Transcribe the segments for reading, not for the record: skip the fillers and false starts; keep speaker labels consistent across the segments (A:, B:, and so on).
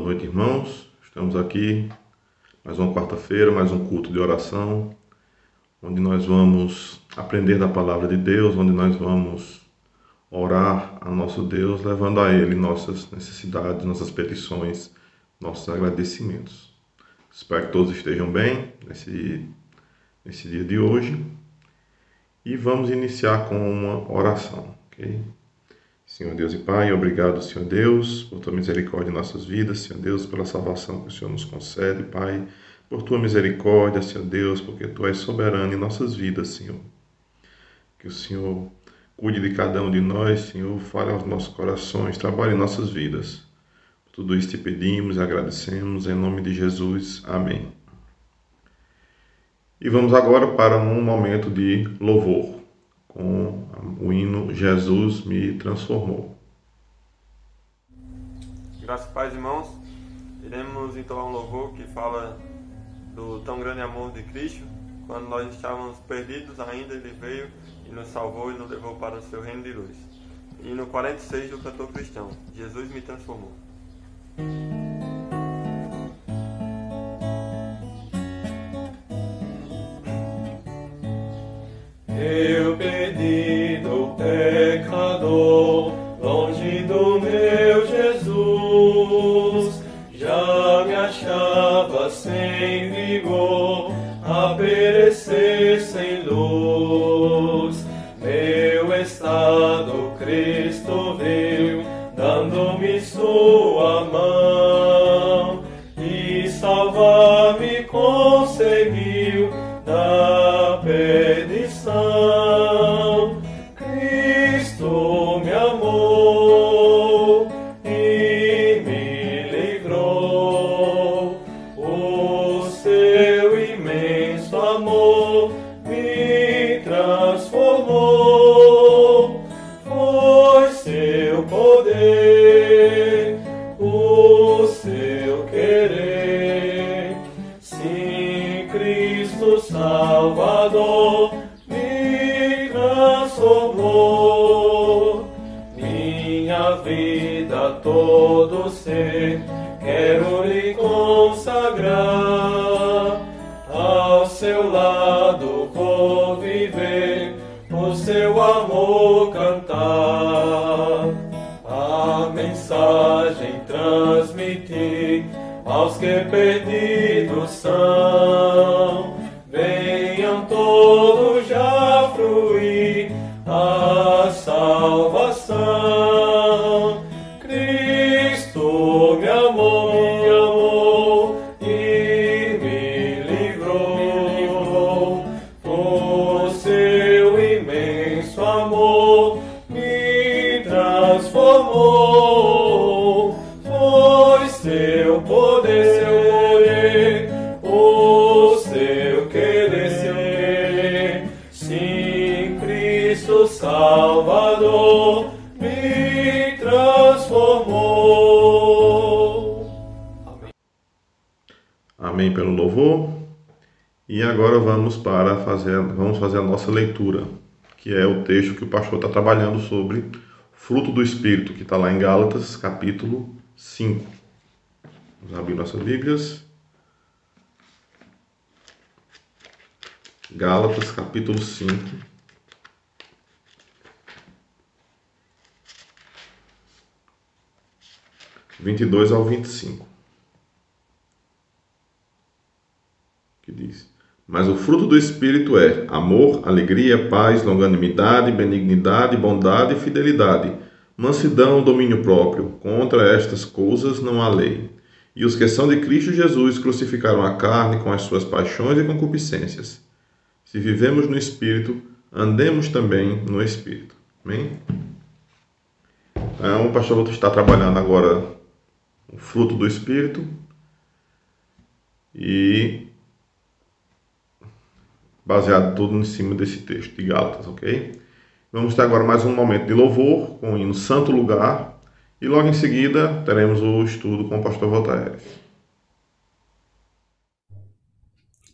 A: Boa noite, irmãos. Estamos aqui mais uma quarta-feira, mais um culto de oração, onde nós vamos aprender da palavra de Deus, onde nós vamos orar a nosso Deus, levando a Ele nossas necessidades, nossas petições, nossos agradecimentos. Espero que todos estejam bem nesse dia de hoje. E vamos iniciar com uma oração, ok? Senhor Deus e Pai, obrigado, Senhor Deus, por Tua misericórdia em nossas vidas, Senhor Deus, pela salvação que o Senhor nos concede, Pai, por Tua misericórdia, Senhor Deus, porque Tu és soberano em nossas vidas, Senhor. Que o Senhor cuide de cada um de nós, Senhor, fale aos nossos corações, trabalhe em nossas vidas. Por tudo isso te pedimos e agradecemos, em nome de Jesus. Amém. E vamos agora para um momento de louvor, com o hino Jesus me transformou.
B: Graças e paz, irmãos. Iremos entoar um louvor que fala do tão grande amor de Cristo. Quando nós estávamos perdidos ainda, Ele veio e nos salvou e nos levou para o seu reino de luz. Hino 46 do cantor cristão, Jesus me transformou.
C: Eu perdido pecador, longe do meu Jesus, já me achava sem vigor, a perecer sem luz. Meu estado Cristo viu, dando-me sua mão, e salvar-me conseguiu da perdição. Cristo me amou e me livrou. O seu imenso amor me transformou. Foi seu poder, o seu querer. Sim, Cristo Salvador me transformou. Minha vida, todo ser, quero lhe consagrar. Ao seu lado vou viver, o seu amor cantar. A mensagem transmitir aos que perdidos são. Venham todos já fruir a salvação. Cristo me amou e me livrou. O seu imenso amor me transformou. Foi seu poder, o seu querer. Sim, Cristo Salvador me transformou. Amém.
A: Amém pelo louvor. E agora vamos fazer a nossa leitura, que é o texto que o pastor está trabalhando sobre fruto do Espírito, que está lá em Gálatas, capítulo 5. Vamos abrir nossas Bíblias. Gálatas, capítulo 5. Do 22 ao 25. Que diz: Mas o fruto do Espírito é amor, alegria, paz, longanimidade, benignidade, bondade e fidelidade, mansidão, domínio próprio. Contra estas coisas não há lei. E os que são de Cristo Jesus crucificaram a carne com as suas paixões e concupiscências. Se vivemos no Espírito, andemos também no Espírito. Amém? Então, o pastor está trabalhando agora o fruto do Espírito e baseado tudo em cima desse texto de Gálatas, ok? Vamos ter agora mais um momento de louvor com o hino Santo Lugar e logo em seguida teremos o estudo com o pastor Voltaires.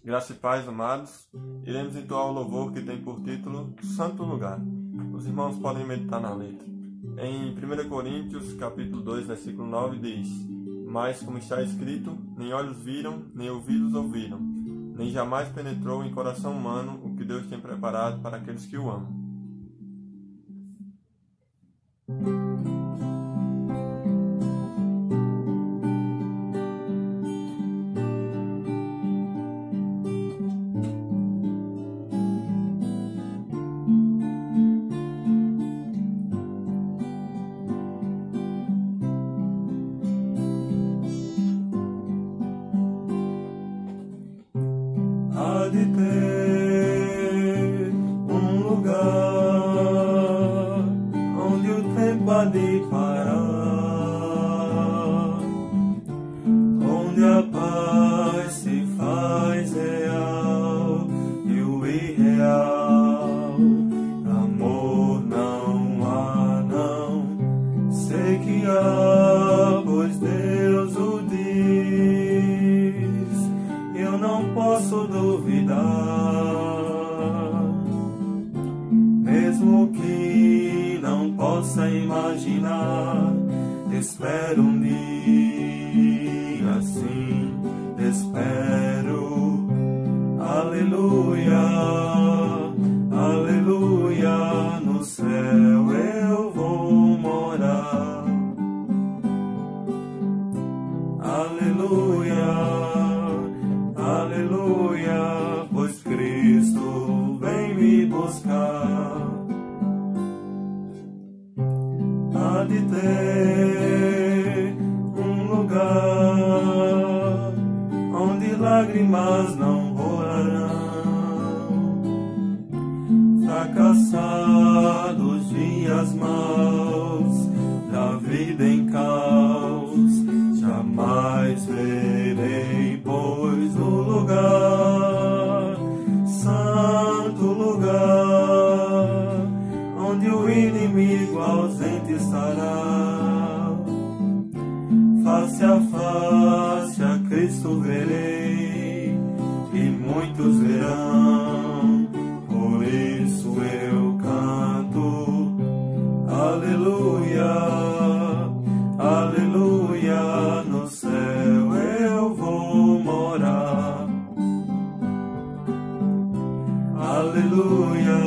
B: Graça e paz, amados. Iremos entoar o louvor que tem por título Santo Lugar. Os irmãos podem meditar na letra. Em 1 Coríntios, capítulo 2, versículo 9, diz: Mas, como está escrito, nem olhos viram, nem ouvidos ouviram, nem jamais penetrou em coração humano o que Deus tem preparado para aqueles que o amam.
C: Há de ter um lugar onde o tempo há de parar, onde a paz se faz real e o irreal. Amor não há, não sei que há, pois Deus o diz. Eu não posso duvidar, mesmo que não possa imaginar. Espero um dia assim, espero. Aleluia, aleluia, no céu eu vou morar. Aleluia, aleluia, pois Cristo vem me buscar. Há de ter um lugar onde lágrimas não rolarão, fracassados dias maus da vida em caos, jamais verei, pois no lugar, santo lugar, onde o inimigo ausente estará, face a face a Cristo verei, e muitos verão, por isso eu canto, aleluia, aleluia, no céu eu vou morar. Aleluia,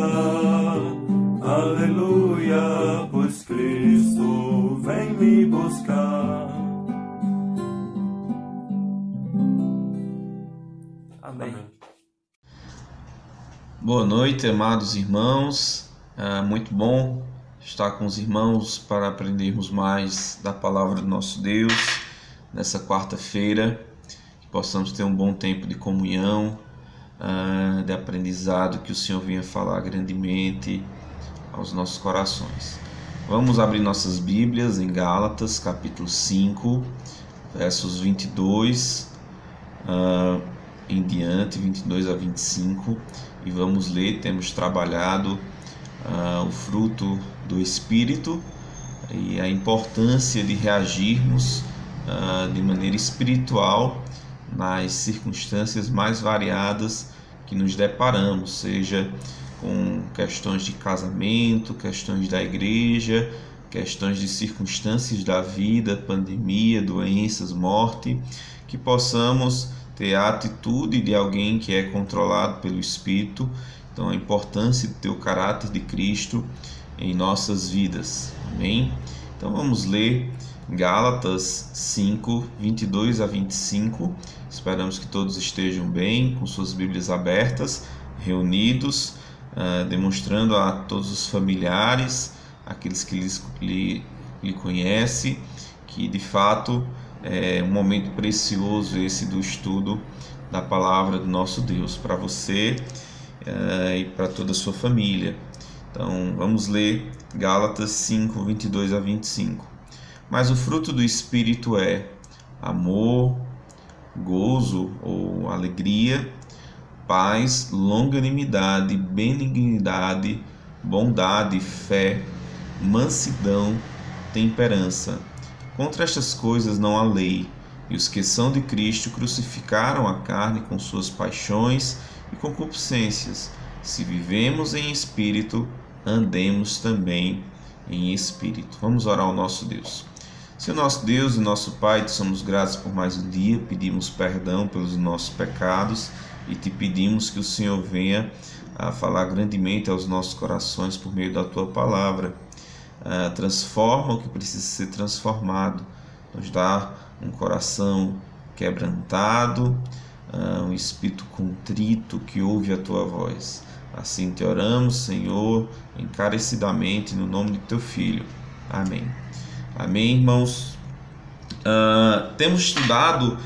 C: aleluia, pois Cristo vem me buscar. Amém.
D: Boa noite, amados irmãos. Muito bom estar com os irmãos para aprendermos mais da palavra do nosso Deus nessa quarta-feira, que possamos ter um bom tempo de comunhão, de aprendizado, que o Senhor venha falar grandemente aos nossos corações. Vamos abrir nossas Bíblias em Gálatas, capítulo 5, versos 22 em diante, 22 a 25, e vamos ler. Temos trabalhado o fruto do Espírito e a importância de reagirmos de maneira espiritual nas circunstâncias mais variadas que nos deparamos, seja com questões de casamento, questões da igreja, questões de circunstâncias da vida, pandemia, doenças, morte, que possamos ter a atitude de alguém que é controlado pelo Espírito. Então, a importância de ter o caráter de Cristo em nossas vidas. Amém? Então, vamos ler Gálatas 5, 22 a 25. Esperamos que todos estejam bem, com suas Bíblias abertas, reunidos, demonstrando a todos os familiares, aqueles que lhe conhecem, que de fato é um momento precioso esse do estudo da palavra do nosso Deus para você e para toda a sua família. Então vamos ler Gálatas 5, 22 a 25. Mas o fruto do Espírito é amor, gozo ou alegria, paz, longanimidade, benignidade, bondade, fé, mansidão, temperança. Contra estas coisas não há lei, e os que são de Cristo crucificaram a carne com suas paixões e concupiscências. Se vivemos em espírito, andemos também em espírito. Vamos orar ao nosso Deus. Senhor nosso Deus e nosso Pai, te somos gratos por mais um dia, pedimos perdão pelos nossos pecados e te pedimos que o Senhor venha a falar grandemente aos nossos corações por meio da tua palavra. Transforma o que precisa ser transformado, nos dá um coração quebrantado, um espírito contrito que ouve a tua voz. Assim te oramos, Senhor, encarecidamente no nome de teu Filho. Amém. Amém, irmãos. Temos estudado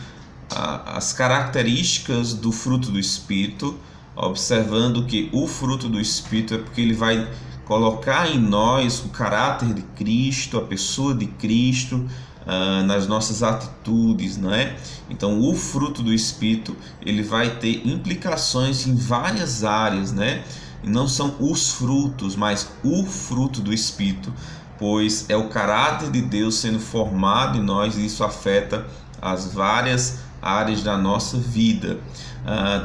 D: as características do fruto do Espírito, observando que o fruto do Espírito é porque ele vai colocar em nós o caráter de Cristo, a pessoa de Cristo, nas nossas atitudes, não é? Então, o fruto do Espírito ele vai ter implicações em várias áreas, né? E não são os frutos, mas o fruto do Espírito, pois é o caráter de Deus sendo formado em nós e isso afeta as várias áreas da nossa vida.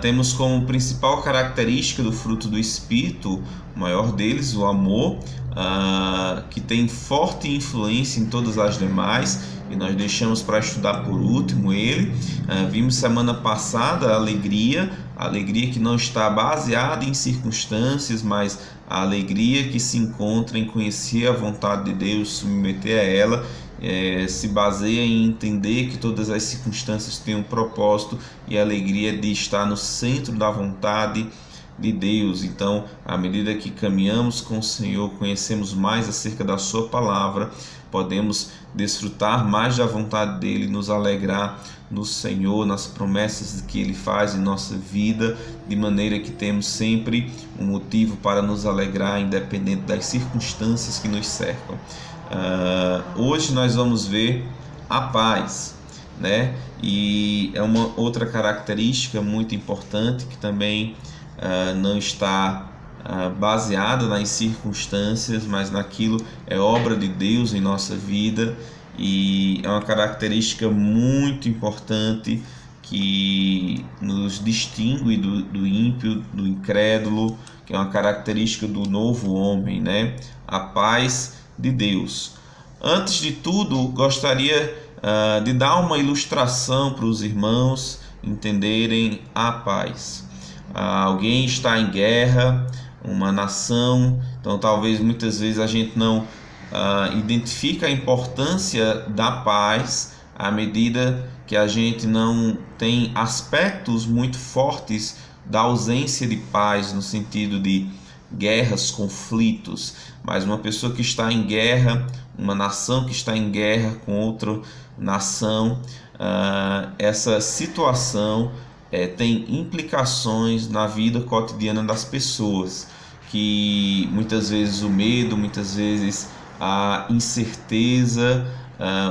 D: Temos como principal característica do fruto do Espírito, o maior deles, o amor, que tem forte influência em todas as demais, e nós deixamos para estudar por último ele. Vimos semana passada a alegria que não está baseada em circunstâncias, mas a alegria que se encontra em conhecer a vontade de Deus, submeter a ela, se baseia em entender que todas as circunstâncias têm um propósito e a alegria de estar no centro da vontade de Deus. Então, à medida que caminhamos com o Senhor, conhecemos mais acerca da sua palavra, podemos desfrutar mais da vontade dele, nos alegrar no Senhor, nas promessas que ele faz em nossa vida, de maneira que temos sempre um motivo para nos alegrar, independente das circunstâncias que nos cercam. Hoje nós vamos ver a paz, né? E é uma outra característica muito importante que também não está baseada nas circunstâncias, mas naquilo é obra de Deus em nossa vida, e é uma característica muito importante que nos distingue do ímpio, do incrédulo, que é uma característica do novo homem, né? A paz de Deus. Antes de tudo, gostaria de dar uma ilustração para os irmãos entenderem a paz. Alguém está em guerra, uma nação, então talvez muitas vezes a gente não identifica a importância da paz à medida que a gente não tem aspectos muito fortes da ausência de paz, no sentido de guerras, conflitos. Mas uma pessoa que está em guerra, uma nação que está em guerra com outra nação, essa situação tem implicações na vida cotidiana das pessoas, que muitas vezes o medo, muitas vezes a incerteza,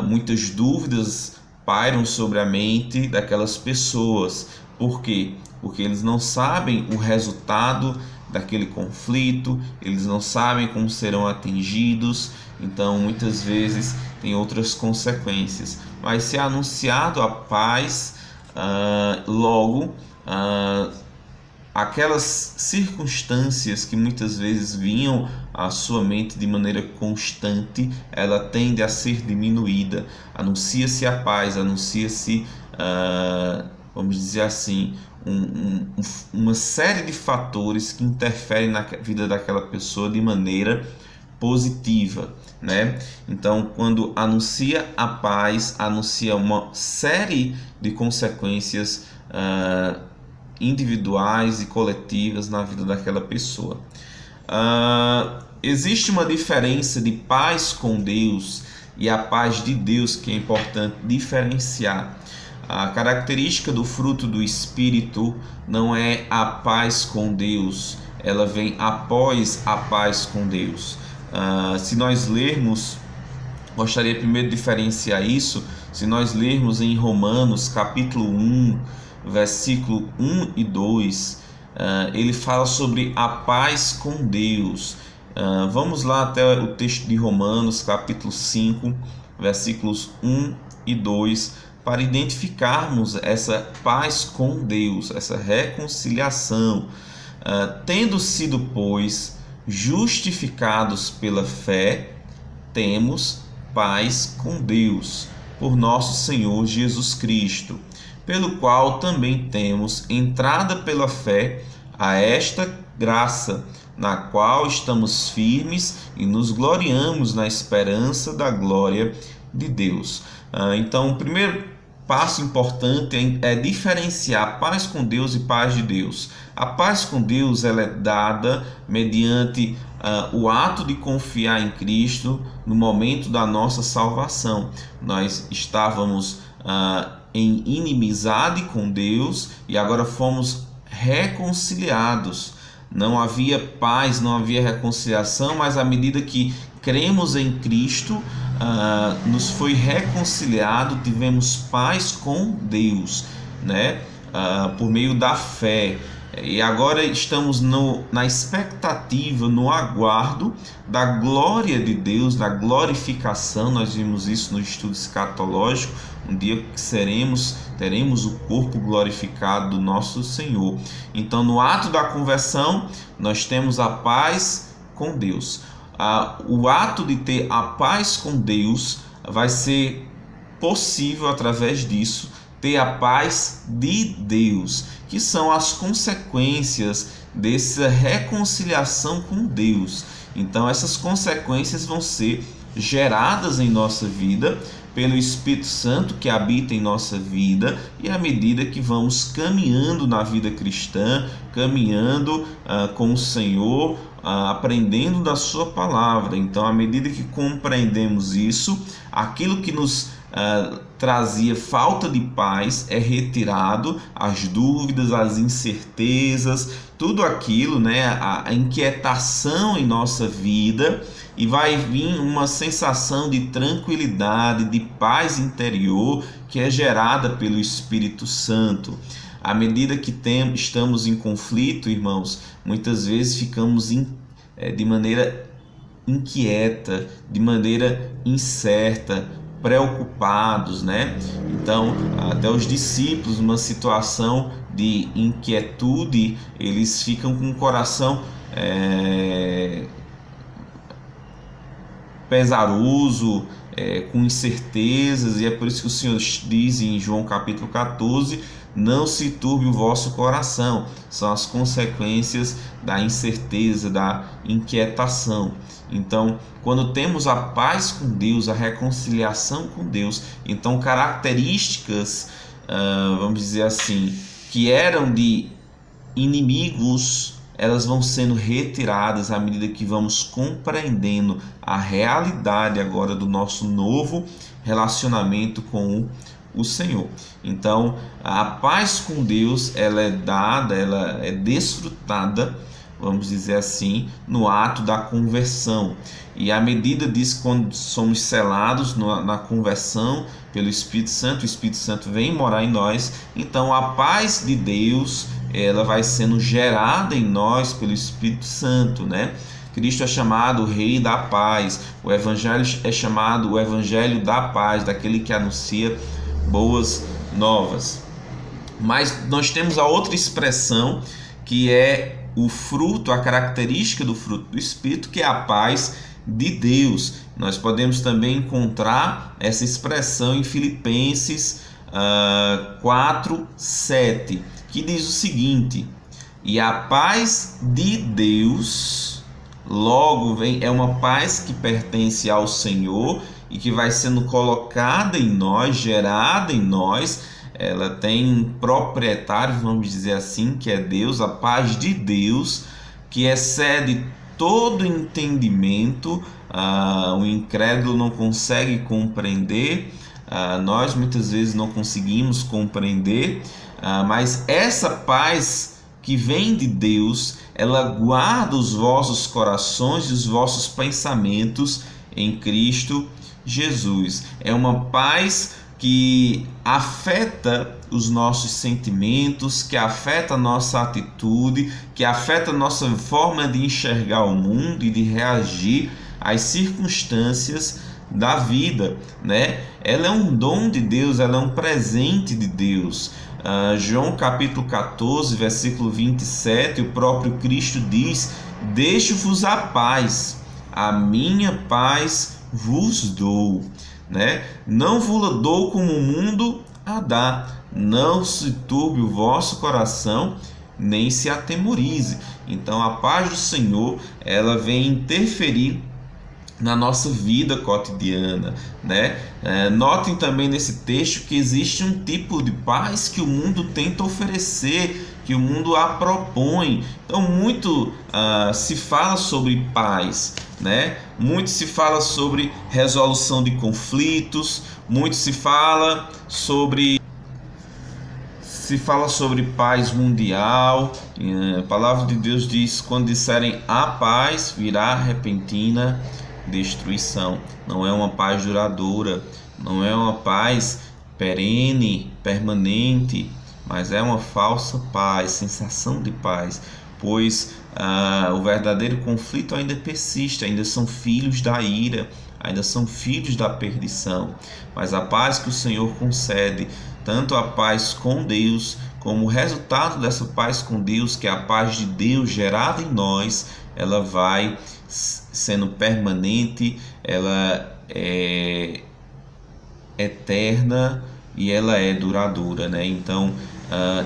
D: muitas dúvidas pairam sobre a mente daquelas pessoas. Por quê? Porque eles não sabem o resultado daquele conflito, eles não sabem como serão atingidos, então muitas vezes tem outras consequências. Mas se é anunciado a paz, logo aquelas circunstâncias que muitas vezes vinham à sua mente de maneira constante, ela tende a ser diminuída. Anuncia-se a paz, anuncia-se, vamos dizer assim, uma série de fatores que interferem na vida daquela pessoa de maneira positiva, né? Então, quando anuncia a paz, anuncia uma série de consequências individuais e coletivas na vida daquela pessoa. Existe uma diferença de paz com Deus e a paz de Deus que é importante diferenciar. A característica do fruto do Espírito não é a paz com Deus, ela vem após a paz com Deus. Se nós lermos, gostaria primeiro de diferenciar isso, se nós lermos em Romanos capítulo 1, versículo 1 e 2, ele fala sobre a paz com Deus. Vamos lá até o texto de Romanos capítulo 5, versículos 1 e 2, para identificarmos essa paz com Deus, essa reconciliação. Tendo sido, pois, justificados pela fé, temos paz com Deus, por nosso Senhor Jesus Cristo, pelo qual também temos entrada pela fé a esta graça, na qual estamos firmes e nos gloriamos na esperança da glória de Deus. Então, o primeiro passo importante é diferenciar paz com Deus e paz de Deus. A paz com Deus ela é dada mediante o ato de confiar em Cristo no momento da nossa salvação. Nós estávamos em inimizade com Deus e agora fomos reconciliados. Não havia paz, não havia reconciliação, mas à medida que cremos em Cristo, nos foi reconciliado, tivemos paz com Deus, né? Por meio da fé. E agora estamos na expectativa, no aguardo da glória de Deus, da glorificação. Nós vimos isso no estudo escatológico, um dia que teremos o corpo glorificado do nosso Senhor. Então, no ato da conversão, nós temos a paz com Deus. O ato de ter a paz com Deus vai ser possível através disso, ter a paz de Deus, que são as consequências dessa reconciliação com Deus. Então, essas consequências vão ser geradas em nossa vida pelo Espírito Santo que habita em nossa vida, e à medida que vamos caminhando na vida cristã, caminhando com o Senhor, aprendendo da sua palavra. Então, à medida que compreendemos isso, aquilo que nos trazia falta de paz é retirado, as dúvidas, as incertezas, tudo aquilo, né, a inquietação em nossa vida, e vai vir uma sensação de tranquilidade, de paz interior que é gerada pelo Espírito Santo. À medida que estamos em conflito, irmãos, muitas vezes ficamos de maneira inquieta, de maneira incerta, preocupados, né? Então, até os discípulos, numa situação de inquietude, eles ficam com o coração pesaroso, com incertezas, e é por isso que o Senhor diz em João capítulo 14: não se turbe o vosso coração. São as consequências da incerteza, da inquietação. Então, quando temos a paz com Deus, a reconciliação com Deus, então características, vamos dizer assim, que eram de inimigos, elas vão sendo retiradas à medida que vamos compreendendo a realidade agora do nosso novo relacionamento com o Senhor. Então, a paz com Deus, ela é dada, ela é desfrutada, vamos dizer assim, no ato da conversão. E à medida disso, quando somos selados na conversão pelo Espírito Santo, o Espírito Santo vem morar em nós, então a paz de Deus, ela vai sendo gerada em nós pelo Espírito Santo, né? Cristo é chamado o Rei da Paz, o Evangelho é chamado o Evangelho da Paz, daquele que anuncia boas novas. Mas nós temos a outra expressão, que é o fruto, a característica do fruto do Espírito, que é a paz de Deus. Nós podemos também encontrar essa expressão em Filipenses 4:7, que diz o seguinte: e a paz de Deus, logo vem, é uma paz que pertence ao Senhor e que vai sendo colocada em nós, gerada em nós. Ela tem um proprietário, vamos dizer assim, que é Deus, a paz de Deus, que excede todo entendimento. O incrédulo não consegue compreender, nós muitas vezes não conseguimos compreender, mas essa paz que vem de Deus, ela guarda os vossos corações e os vossos pensamentos em Cristo Jesus. É uma paz que afeta os nossos sentimentos, que afeta a nossa atitude, que afeta a nossa forma de enxergar o mundo e de reagir às circunstâncias da vida, né? Ela é um dom de Deus, ela é um presente de Deus. João capítulo 14, versículo 27, o próprio Cristo diz: deixo-vos a paz, a minha paz vos dou, né? Não vos dou como o mundo a dá. Não se turbe o vosso coração, nem se atemorize. Então a paz do Senhor, ela vem interferir na nossa vida cotidiana, né? Notem também nesse texto que existe um tipo de paz que o mundo tenta oferecer, que o mundo a propõe. Então muito se fala sobre paz, né? Muito se fala sobre resolução de conflitos, muito se fala sobre paz mundial. A palavra de Deus diz: quando disserem a paz, virá repentina destruição. Não é uma paz duradoura, não é uma paz perene, permanente, mas é uma falsa paz, sensação de paz, pois o verdadeiro conflito ainda persiste, ainda são filhos da ira, ainda são filhos da perdição. Mas a paz que o Senhor concede, tanto a paz com Deus, como o resultado dessa paz com Deus, que é a paz de Deus gerada em nós, ela vai sendo permanente, ela é eterna e ela é duradoura, né? Então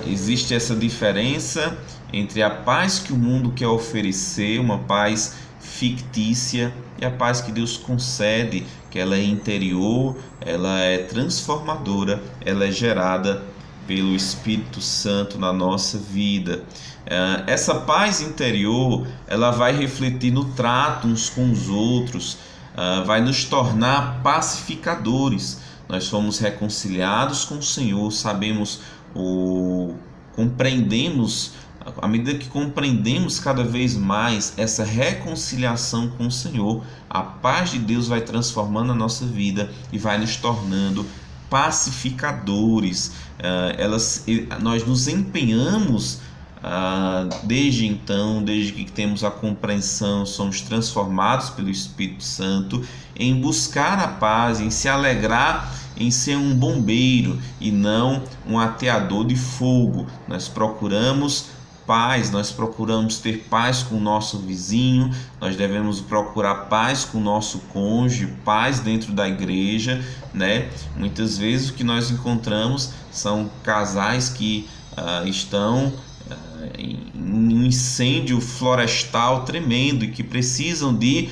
D: existe essa diferença entre a paz que o mundo quer oferecer, uma paz fictícia, e a paz que Deus concede, que ela é interior, ela é transformadora, ela é gerada pelo Espírito Santo na nossa vida. Essa paz interior, ela vai refletir no trato uns com os outros, vai nos tornar pacificadores. Nós fomos reconciliados com o Senhor, compreendemos, à medida que compreendemos cada vez mais essa reconciliação com o Senhor, a paz de Deus vai transformando a nossa vida e vai nos tornando pacificadores. Nós nos empenhamos desde então, desde que temos a compreensão, somos transformados pelo Espírito Santo, em buscar a paz, em se alegrar, em ser um bombeiro e não um ateador de fogo. Nós procuramos paz, nós procuramos ter paz com o nosso vizinho, nós devemos procurar paz com o nosso cônjuge, paz dentro da igreja, né? Muitas vezes o que nós encontramos são casais que estão em um incêndio florestal tremendo e que precisam de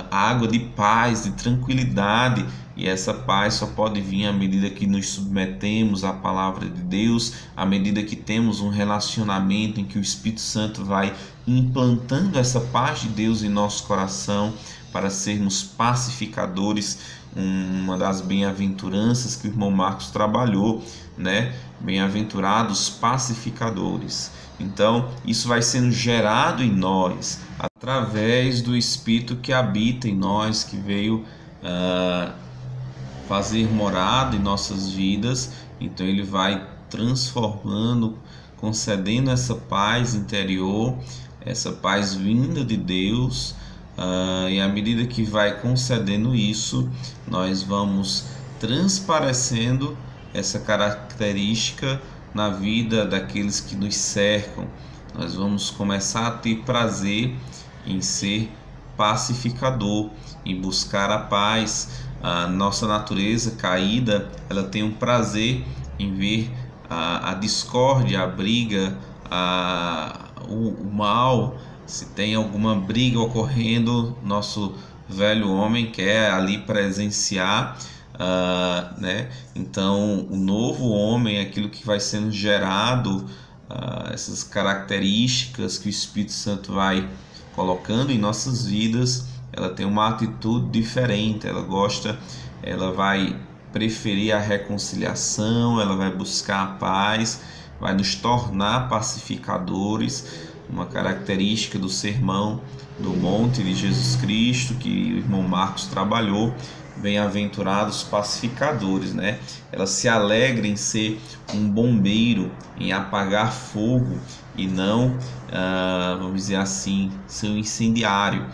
D: água de paz, de tranquilidade. E essa paz só pode vir à medida que nos submetemos à palavra de Deus, à medida que temos um relacionamento em que o Espírito Santo vai implantando essa paz de Deus em nosso coração para sermos pacificadores. Uma das bem-aventuranças que o irmão Marcos trabalhou, né? Bem-aventurados pacificadores. Então, isso vai sendo gerado em nós através do Espírito que habita em nós, que veio fazer morada em nossas vidas. Então ele vai transformando, concedendo essa paz interior, essa paz vinda de Deus, e à medida que vai concedendo isso, nós vamos transparecendo essa característica na vida daqueles que nos cercam. Nós vamos começar a ter prazer em ser pacificador, em buscar a paz. A nossa natureza caída, ela tem um prazer em ver a discórdia, a briga, o mal. Se tem alguma briga ocorrendo, nosso velho homem quer ali presenciar, né? Então o novo homem, aquilo que vai sendo gerado, essas características que o Espírito Santo vai colocando em nossas vidas, ela tem uma atitude diferente, ela vai preferir a reconciliação, ela vai buscar a paz, vai nos tornar pacificadores. Uma característica do sermão do monte de Jesus Cristo, que o irmão Marcos trabalhou, bem-aventurados pacificadores, né? Ela se alegra em ser um bombeiro, em apagar fogo e não, vamos dizer assim, ser um incendiário.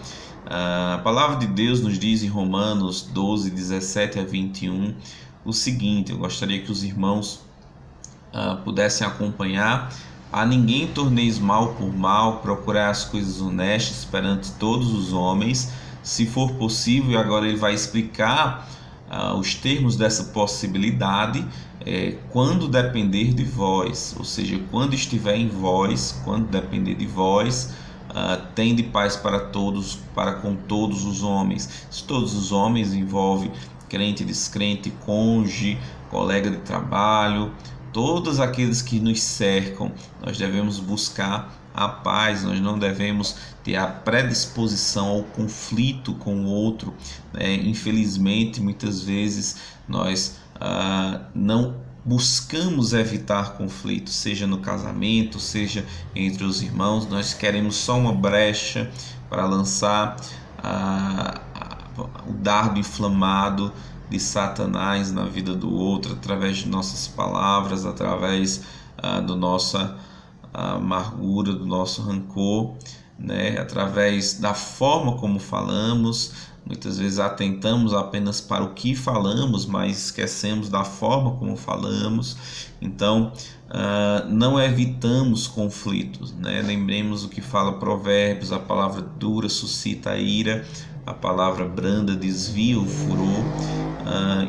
D: A palavra de Deus nos diz em Romanos 12, 17 a 21 o seguinte. Eu gostaria que os irmãos pudessem acompanhar. A ninguém torneis mal por mal, procurai as coisas honestas perante todos os homens, se for possível, e agora ele vai explicar os termos dessa possibilidade, quando depender de vós, ou seja, quando estiver em vós, quando depender de vós, tende paz para todos, para com todos os homens. Se todos os homens envolve crente, descrente, cônjuge, colega de trabalho, todos aqueles que nos cercam, nós devemos buscar a paz, nós não devemos ter a predisposição ao conflito com o outro. Infelizmente, muitas vezes nós não buscamos evitar conflito, seja no casamento, seja entre os irmãos. Nós queremos só uma brecha para lançar o dardo inflamado de Satanás na vida do outro, através de nossas palavras, através da nossa amargura, do nosso rancor, através da forma como falamos. Muitas vezes atentamos apenas para o que falamos, mas esquecemos da forma como falamos. Então, não evitamos conflitos, Lembremos o que fala Provérbios: a palavra dura suscita a ira, a palavra branda desvia o furor.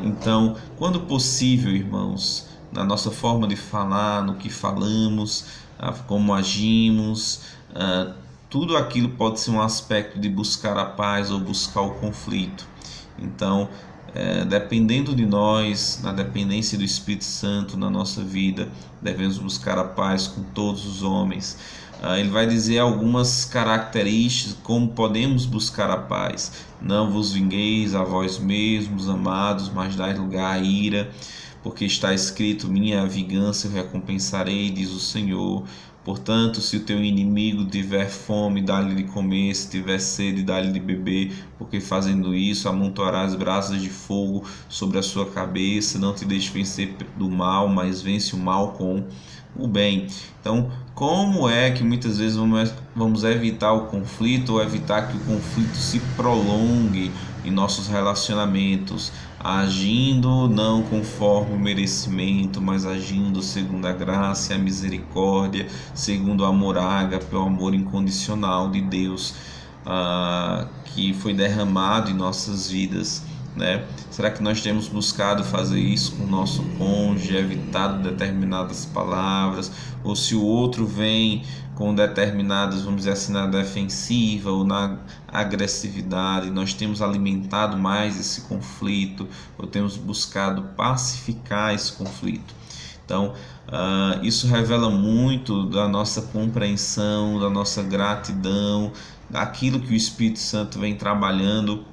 D: Então, quando possível, irmãos, na nossa forma de falar, no que falamos, como agimos, tudo aquilo pode ser um aspecto de buscar a paz ou buscar o conflito. Então, dependendo de nós, na dependência do Espírito Santo na nossa vida, devemos buscar a paz com todos os homens. Ele vai dizer algumas características como podemos buscar a paz. Não vos vingueis a vós mesmos, amados, mas dai lugar à ira, porque está escrito: minha é a vingança, eu recompensarei, diz o Senhor. Portanto, se o teu inimigo tiver fome, dá-lhe de comer; se tiver sede, dá-lhe de beber, porque fazendo isso amontoarás brasas de fogo sobre a sua cabeça. Não te deixes vencer do mal, mas vence o mal com o bem. Então, como é que muitas vezes vamos evitar o conflito, ou evitar que o conflito se prolongue em nossos relacionamentos? Agindo não conforme o merecimento, mas agindo segundo a graça e a misericórdia, segundo o amor ágape, o amor incondicional de Deus, que foi derramado em nossas vidas. Será que nós temos buscado fazer isso com o nosso cônjuge, evitado determinadas palavras? Ou se o outro vem com determinadas, vamos dizer assim, na defensiva ou na agressividade, nós temos alimentado mais esse conflito, ou temos buscado pacificar esse conflito? Então, isso revela muito da nossa compreensão, da nossa gratidão, daquilo que o Espírito Santo vem trabalhando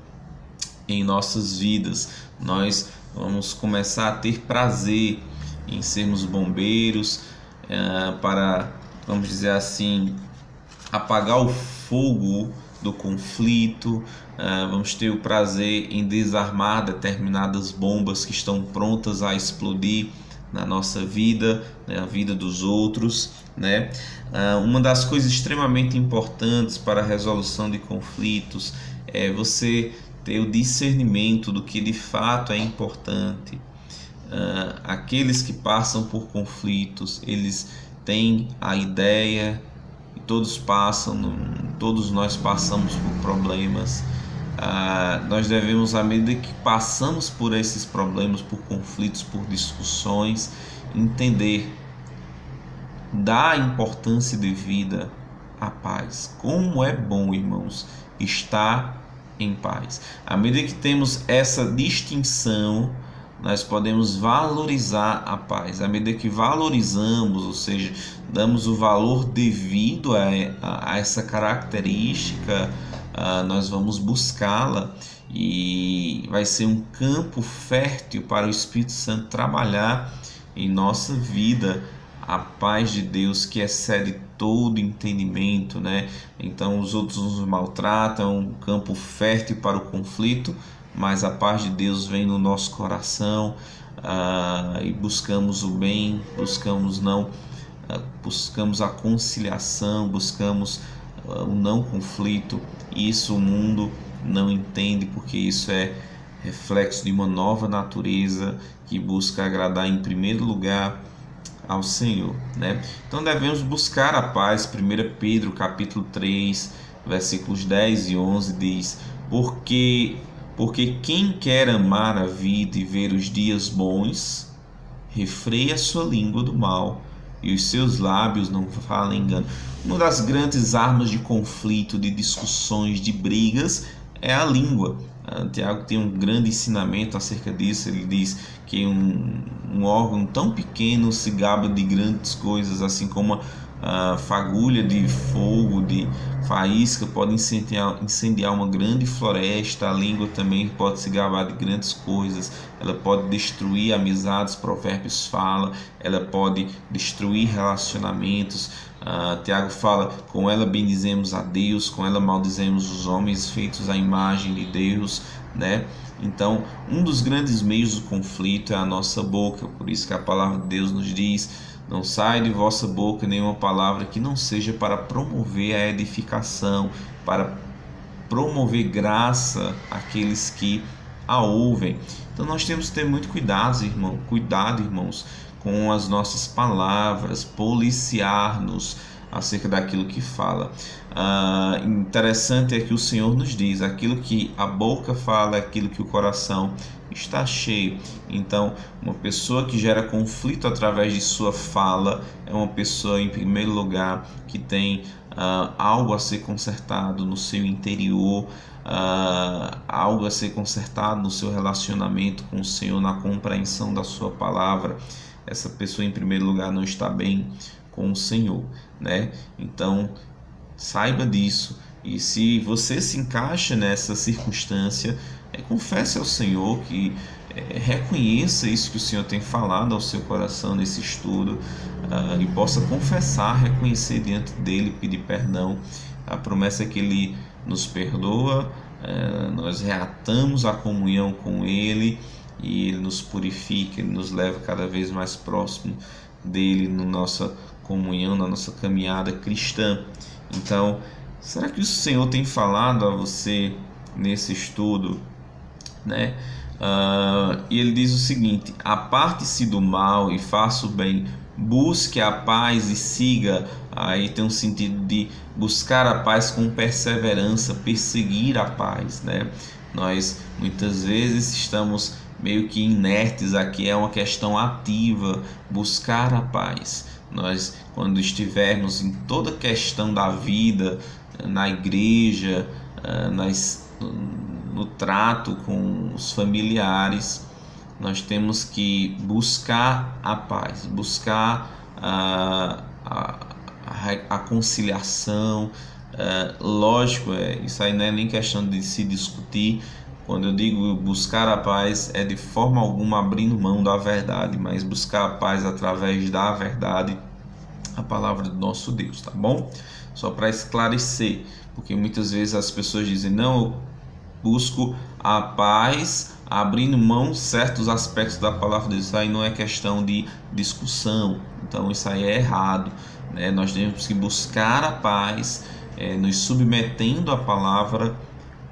D: em nossas vidas. Nós vamos começar a ter prazer em sermos bombeiros, para, vamos dizer assim, apagar o fogo do conflito. Vamos ter o prazer em desarmar determinadas bombas que estão prontas a explodir na nossa vida, na vida dos outros, Uma das coisas extremamente importantes para a resolução de conflitos é você ter o discernimento do que de fato é importante. Aqueles que passam por conflitos, eles têm a ideia, e todos nós passamos por problemas. Nós devemos, à medida que passamos por esses problemas, por conflitos, por discussões, entender, dar importância devida à paz. Como é bom, irmãos, estar em paz. À medida que temos essa distinção, nós podemos valorizar a paz. À medida que valorizamos, ou seja, damos o valor devido a essa característica, nós vamos buscá-la, e vai ser um campo fértil para o Espírito Santo trabalhar em nossa vida. A paz de Deus que excede todo entendimento, Então os outros nos maltratam, um campo fértil para o conflito, mas a paz de Deus vem no nosso coração, e buscamos o bem, buscamos a conciliação, buscamos o não conflito. E isso o mundo não entende, porque isso é reflexo de uma nova natureza que busca agradar em primeiro lugar ao Senhor, Então devemos buscar a paz. 1 Pedro capítulo 3, versículos 10 e 11 diz: porque quem quer amar a vida e ver os dias bons, refreia a sua língua do mal e os seus lábios não falam engano. Uma das grandes armas de conflito, de discussões, de brigas é a língua. Tiago tem um grande ensinamento acerca disso. Ele diz que um órgão tão pequeno se gaba de grandes coisas, assim como a fagulha de fogo, de faísca, pode incendiar uma grande floresta. A língua também pode se gabar de grandes coisas. Ela pode destruir amizades, Provérbios fala. Ela pode destruir relacionamentos. Tiago fala: com ela bendizemos a Deus, com ela maldizemos os homens feitos à imagem de Deus, né? Então, um dos grandes meios do conflito é a nossa boca. Por isso que a palavra de Deus nos diz: não sai de vossa boca nenhuma palavra que não seja para promover a edificação, para promover graça àqueles que a ouvem. Então nós temos que ter muito cuidado, irmãos, com as nossas palavras, policiar-nos acerca daquilo que fala. Interessante é que o Senhor nos diz: aquilo que a boca fala é aquilo que o coração está cheio. Então, uma pessoa que gera conflito através de sua fala é uma pessoa, em primeiro lugar, que tem algo a ser consertado no seu interior, algo a ser consertado no seu relacionamento com o Senhor, na compreensão da sua palavra. Essa pessoa, em primeiro lugar, não está bem com o Senhor, né? Então, saiba disso. E se você se encaixa nessa circunstância, confesse ao Senhor, que reconheça isso que o Senhor tem falado ao seu coração nesse estudo, e possa confessar, reconhecer diante dele, pedir perdão. A promessa é que ele nos perdoa, nós reatamos a comunhão com ele e ele nos purifica, ele nos leva cada vez mais próximo dele na nossa comunhão, na nossa caminhada cristã. Então, será que o Senhor tem falado a você nesse estudo, né? E ele diz o seguinte: aparte-se do mal e faça o bem, busque a paz e siga. Aí tem um sentido de buscar a paz com perseverança, perseguir a paz, né? Nós muitas vezes estamos meio que inertes. Aqui é uma questão ativa, buscar a paz. Nós, quando estivermos em toda questão da vida, na igreja, no trato com os familiares, nós temos que buscar a paz, buscar a conciliação. Lógico, isso aí não é nem questão de se discutir. Quando eu digo buscar a paz, é de forma alguma abrindo mão da verdade, mas buscar a paz através da verdade, a palavra do nosso Deus, tá bom? Só para esclarecer, porque muitas vezes as pessoas dizem: não, eu busco a paz abrindo mão certos aspectos da palavra de Deus. Isso aí não é questão de discussão, então isso aí é errado, né? Nós temos que buscar a paz, nos submetendo à palavra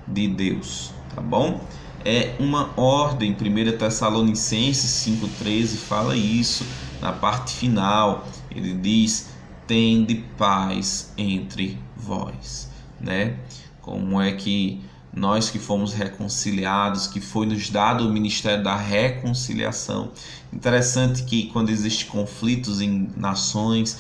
D: de Deus, tá bom? É uma ordem. 1 Tessalonicenses 5,13 fala isso na parte final. Ele diz: tende paz entre vós, né? Como é que nós que fomos reconciliados, que foi nos dado o ministério da reconciliação. Interessante que quando existem conflitos em nações,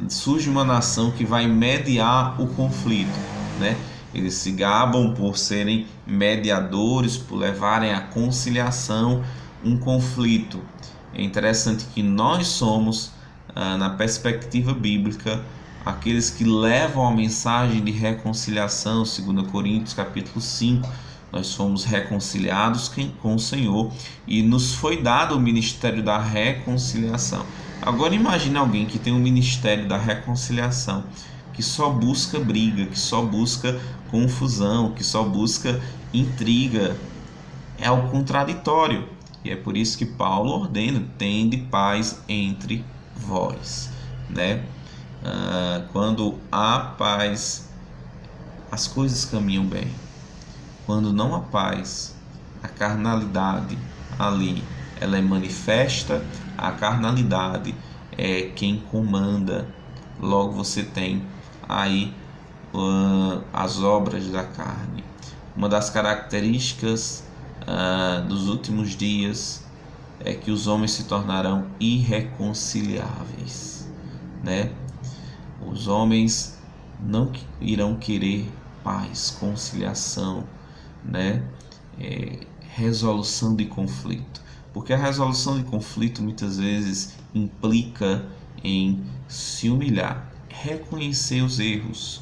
D: surge uma nação que vai mediar o conflito, né? Eles se gabam por serem mediadores, por levarem à conciliação um conflito. É interessante que nós somos, na perspectiva bíblica, aqueles que levam a mensagem de reconciliação. 2 Coríntios capítulo 5, nós fomos reconciliados com o Senhor e nos foi dado o ministério da reconciliação. Agora imagine alguém que tem o ministério da reconciliação, que só busca briga, que só busca confusão, que só busca intriga. É o contraditório. E é por isso que Paulo ordena: tende paz entre vós, né? Quando há paz, as coisas caminham bem. Quando não há paz, a carnalidade ali, ela é manifesta. A carnalidade é quem comanda. Logo você tem aí as obras da carne. Uma das características dos últimos dias é que os homens se tornarão irreconciliáveis, né? Os homens não irão querer paz, conciliação, né? Resolução de conflito, porque a resolução de conflito muitas vezes implica em se humilhar, reconhecer os erros,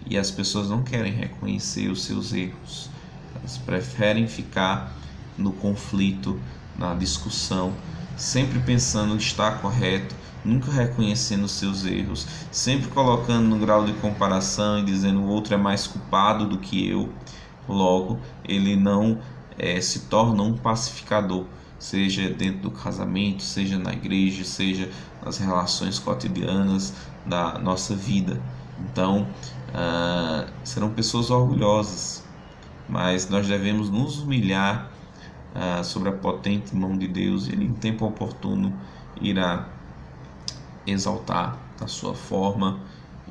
D: e as pessoas não querem reconhecer os seus erros, elas preferem ficar no conflito, na discussão, sempre pensando que está correto, nunca reconhecendo os seus erros, sempre colocando no grau de comparação e dizendo o outro é mais culpado do que eu. Logo, ele não se torna um pacificador, seja dentro do casamento, seja na igreja, seja nas relações cotidianas da nossa vida. Então, serão pessoas orgulhosas, mas nós devemos nos humilhar sobre a potente mão de Deus. Ele, em tempo oportuno, irá exaltar a sua forma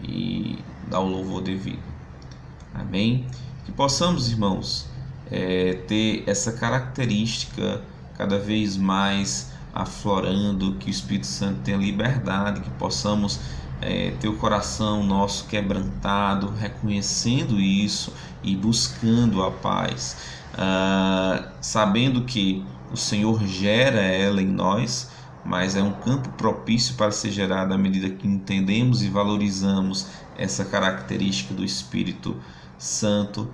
D: e dar o louvor devido. Amém? Que possamos, irmãos, ter essa característica cada vez mais aflorando, que o Espírito Santo tenha liberdade, que possamos ter o coração nosso quebrantado, reconhecendo isso e buscando a paz, sabendo que o Senhor gera ela em nós, mas é um campo propício para ser gerado à medida que entendemos e valorizamos essa característica do Espírito Santo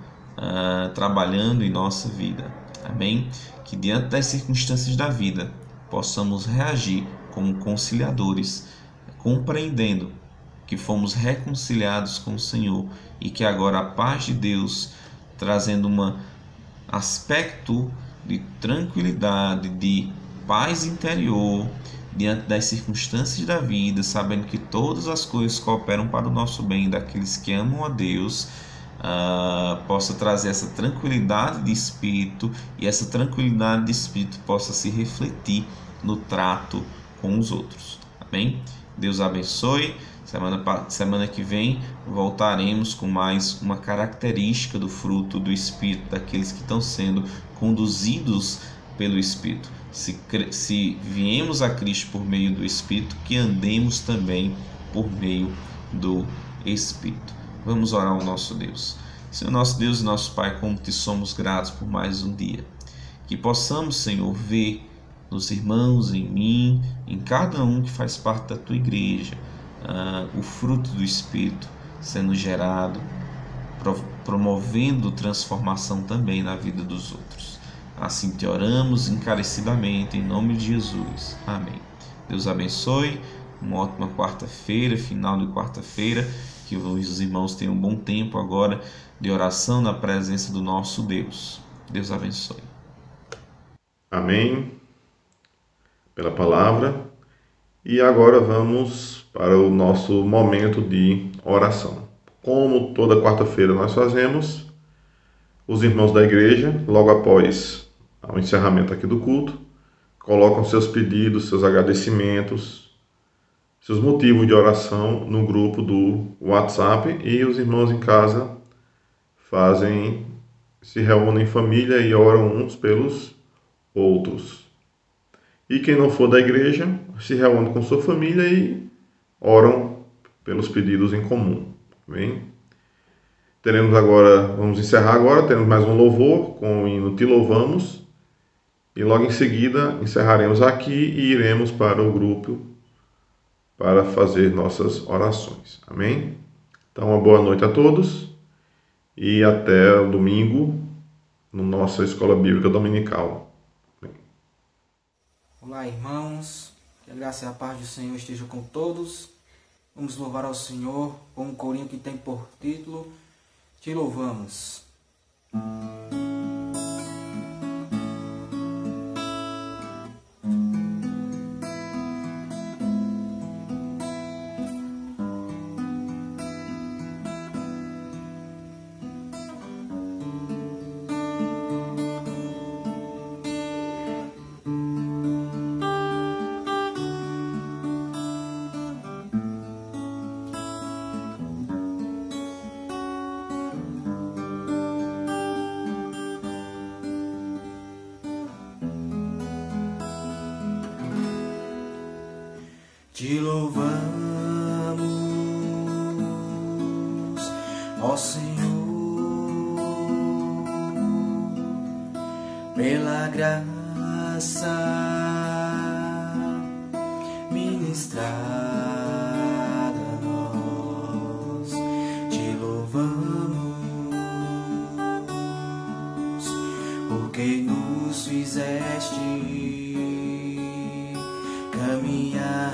D: trabalhando em nossa vida. Amém? Que diante das circunstâncias da vida possamos reagir como conciliadores, compreendendo que fomos reconciliados com o Senhor e que agora a paz de Deus, trazendo um aspecto de tranquilidade, de paz interior diante das circunstâncias da vida, sabendo que todas as coisas cooperam para o nosso bem daqueles que amam a Deus, possa trazer essa tranquilidade de espírito, e essa tranquilidade de espírito possa se refletir no trato com os outros. Amém? Deus abençoe. Semana que vem voltaremos com mais uma característica do fruto do Espírito, daqueles que estão sendo conduzidos pelo Espírito. Se viemos a Cristo por meio do Espírito, que andemos também por meio do Espírito. Vamos orar ao nosso Deus. Senhor nosso Deus e nosso Pai, como te somos gratos por mais um dia. Que possamos, Senhor, ver nos irmãos, em mim, em cada um que faz parte da tua igreja, o fruto do Espírito sendo gerado, promovendo transformação também na vida dos outros. Assim te oramos encarecidamente, em nome de Jesus. Amém. Deus abençoe, uma ótima quarta-feira, final de quarta-feira, que os irmãos tenham um bom tempo agora de oração na presença do nosso Deus. Deus abençoe.
A: Amém. Pela palavra. E agora vamos para o nosso momento de oração. Como toda quarta-feira nós fazemos, os irmãos da igreja, logo após o encerramento aqui do culto, colocam seus pedidos, seus agradecimentos, seus motivos de oração no grupo do WhatsApp, e os irmãos em casa se reúnem em família e oram uns pelos outros. E quem não for da igreja, se reúne com sua família e oram pelos pedidos em comum. Amém? Vamos encerrar agora, teremos mais um louvor com o hino Te Louvamos, e logo em seguida encerraremos aqui e iremos para o grupo para fazer nossas orações. Amém? Então, uma boa noite a todos e até o domingo na nossa Escola Bíblica Dominical.
E: Olá, irmãos, que a graça e a paz do Senhor estejam com todos. Vamos louvar ao Senhor com um corinho que tem por título Te Louvamos. Te louvamos, ó Senhor, pela graça ministrada a nós. Te louvamos, porque nos fizeste caminhar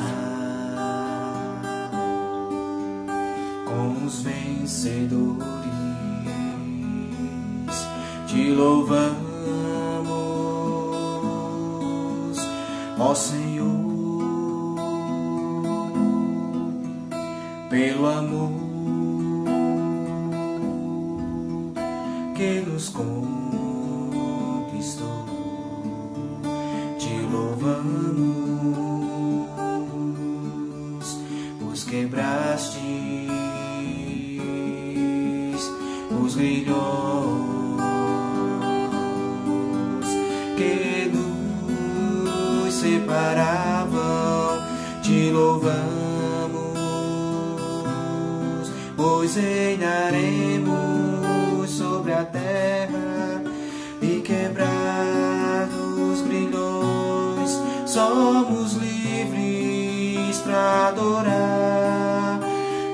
E: com os vencedores. Te louvamos, ó Senhor, pelo amor que nos conquistou. Te louvamos, pois quebraste os grilhões que nos separavam. Te louvamos, pois reinaremos sobre a terra e quebrados os grilhões somos livres para adorar.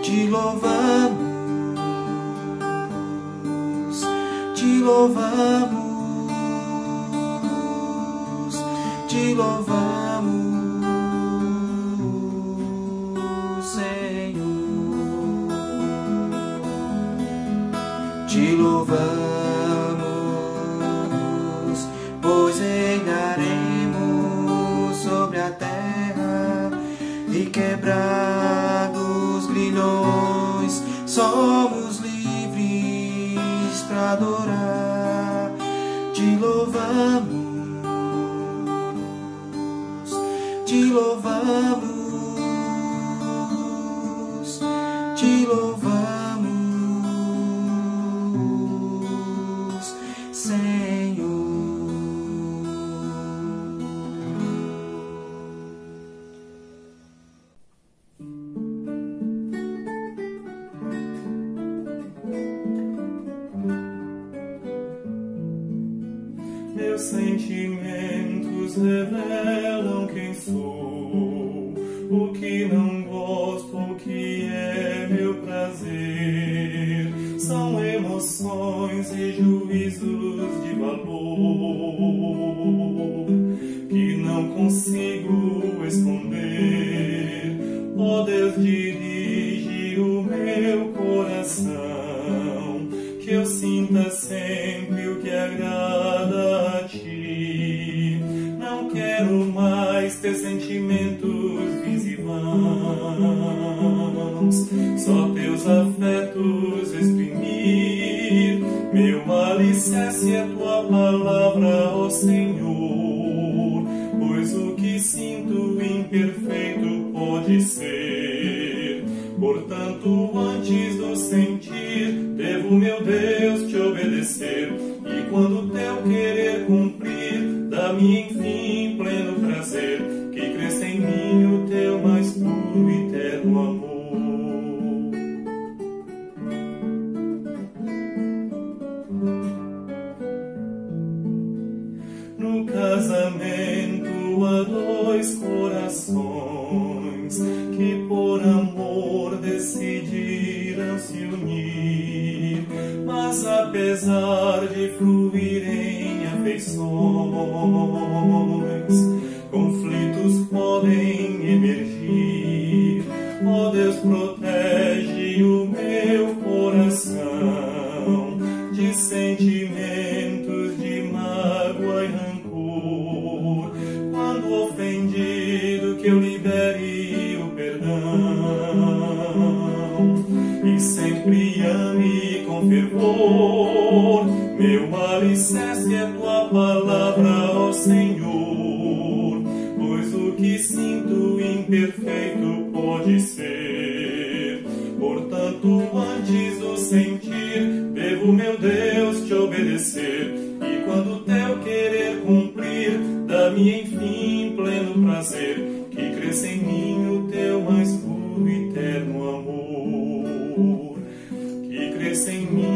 E: Te louvamos, te louvamos, te louvamos, Senhor. Te louvamos, pois reinaremos sobre a terra e quebrados grilhões somos livres para adorar. Te louvamos, te louvamos, te louvamos, Senhor.
C: Meus sentimentos revelam quem sou, o que não gosto, o que é meu prazer. São emoções e juízos de valor que não consigo esconder. Ó Deus, dirige o meu coração, que eu sinta sempre o que agrada a Ti. Não quero mais ter sentimentos vãos e vãos, só Teus afetos exprimir. Meu alicerce é Tua palavra, ó Senhor, pois o que sinto imperfeito pode ser. Portanto, antes do sentir, devo, meu Deus, Te obedecer. E quando Teu querer cumprir, dá-me enfim pleno prazer, que cresça em mim o Teu mais puro e eterno amor. No casamento há dois corações que por amor decidiram se unir, mas apesar de fluírem afeições, conflitos podem emergir. Ó Deus, protege o meu coração de sentimentos de mágoa e rancor. Quando ofendido, que eu libere o perdão e sempre ame com fervor. Meu alicerce é Tua palavra, ó Senhor, pois o que sinto imperfeito pode ser. Portanto, antes do sentir, devo, meu Deus, Te obedecer. E quando Teu querer cumprir, dá-me enfim pleno prazer, que cresça em mim o Teu eterno amor que cresce em mim